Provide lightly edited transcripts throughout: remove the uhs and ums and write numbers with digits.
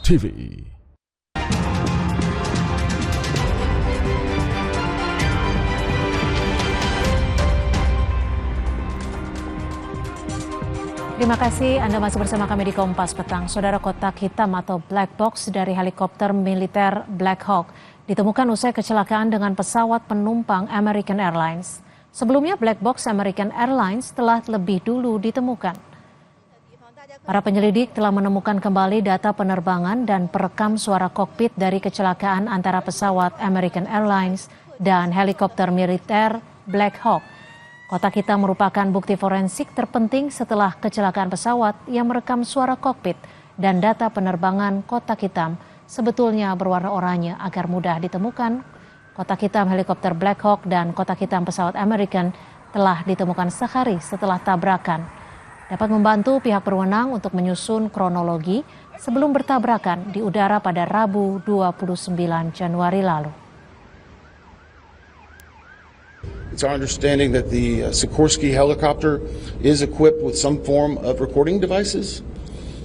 TV. Terima kasih Anda masih bersama kami di Kompas Petang. Saudara, kotak hitam atau black box dari helikopter militer Black Hawk ditemukan usai kecelakaan dengan pesawat penumpang American Airlines. Sebelumnya black box American Airlines telah lebih dulu ditemukan. Para penyelidik telah menemukan kembali data penerbangan dan perekam suara kokpit dari kecelakaan antara pesawat American Airlines dan helikopter militer Black Hawk. Kotak hitam merupakan bukti forensik terpenting setelah kecelakaan pesawat yang merekam suara kokpit dan data penerbangan kotak hitam sebetulnya berwarna oranye agar mudah ditemukan. Kotak hitam helikopter Black Hawk dan kotak hitam pesawat American telah ditemukan sehari setelah tabrakan. Dapat membantu pihak berwenang untuk menyusun kronologi sebelum bertabrakan di udara pada Rabu 29 Januari lalu. It's our understanding that the Sikorsky helicopter is equipped with some form of recording devices,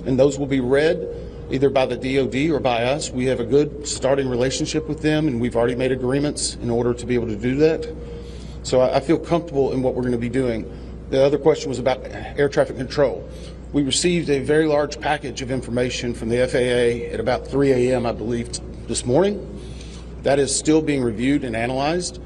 and those will be read either by the DoD or by us. We have a good starting relationship with them, and we've already made agreements in order to be able to do that. So I feel comfortable in what we're going to be doing. The other question was about air traffic control. We received a very large package of information from the FAA at about 3 a.m., I believe, this morning. That is still being reviewed and analyzed.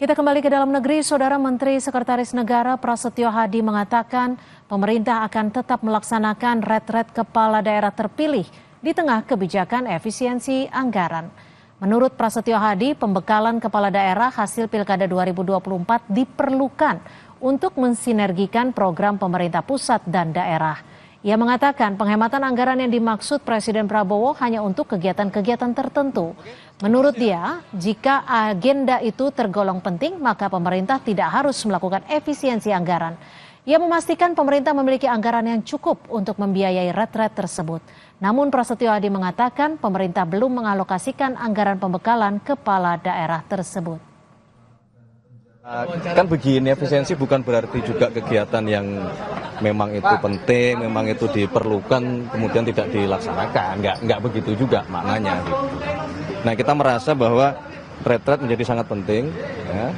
Kita kembali ke dalam negeri. Saudara, Menteri Sekretaris Negara Prasetyo Hadi mengatakan pemerintah akan tetap melaksanakan retret kepala daerah terpilih di tengah kebijakan efisiensi anggaran. Menurut Prasetyo Hadi, pembekalan kepala daerah hasil Pilkada 2024 diperlukan untuk mensinergikan program pemerintah pusat dan daerah. Ia mengatakan penghematan anggaran yang dimaksud Presiden Prabowo hanya untuk kegiatan-kegiatan tertentu. Menurut dia, jika agenda itu tergolong penting, maka pemerintah tidak harus melakukan efisiensi anggaran. Ia memastikan pemerintah memiliki anggaran yang cukup untuk membiayai retret tersebut. Namun Prasetyo Hadi mengatakan pemerintah belum mengalokasikan anggaran pembekalan kepala daerah tersebut. Kan begini, efisiensi bukan berarti juga kegiatan yang memang itu penting, memang itu diperlukan, kemudian tidak dilaksanakan. Enggak begitu juga maknanya. Gitu. Nah, kita merasa bahwa retret menjadi sangat penting. Ya.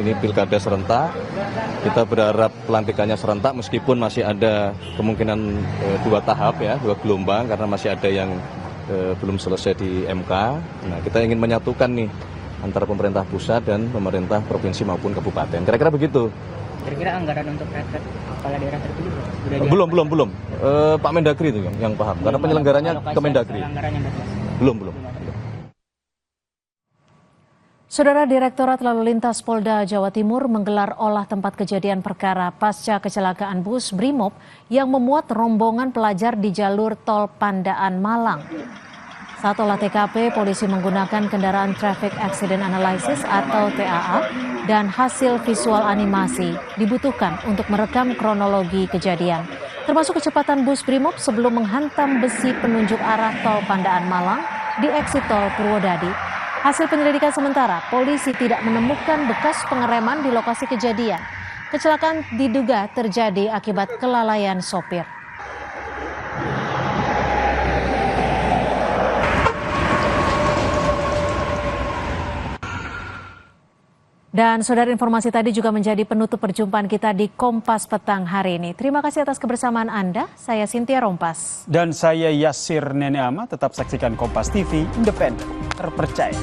Ini pilkada serentak, kita berharap pelantikannya serentak meskipun masih ada kemungkinan 2 tahap ya, 2 gelombang karena masih ada yang belum selesai di MK. Nah, kita ingin menyatukan nih antara pemerintah pusat dan pemerintah provinsi maupun kabupaten. Kira-kira begitu. Kira-kira anggaran untuk retret kepala daerah terpilih belum. Pak Mendagri itu yang paham. Karena penyelenggaranya ke Mendagri. Belum. Saudara, Direktorat Lalu Lintas Polda Jawa Timur menggelar olah tempat kejadian perkara pasca kecelakaan bus Brimob yang memuat rombongan pelajar di jalur tol Pandaan Malang. Saat olah TKP, polisi menggunakan kendaraan Traffic Accident Analysis atau TAA dan hasil visual animasi dibutuhkan untuk merekam kronologi kejadian, termasuk kecepatan bus Brimob sebelum menghantam besi penunjuk arah tol Pandaan Malang di eksit tol Purwodadi. Hasil penyelidikan sementara, polisi tidak menemukan bekas pengereman di lokasi kejadian. Kecelakaan diduga terjadi akibat kelalaian sopir. Dan saudara, informasi tadi juga menjadi penutup perjumpaan kita di Kompas Petang hari ini. Terima kasih atas kebersamaan Anda. Saya Cynthia Rompas. Dan saya Yasir Neneama. Tetap saksikan Kompas TV, independen, terpercaya.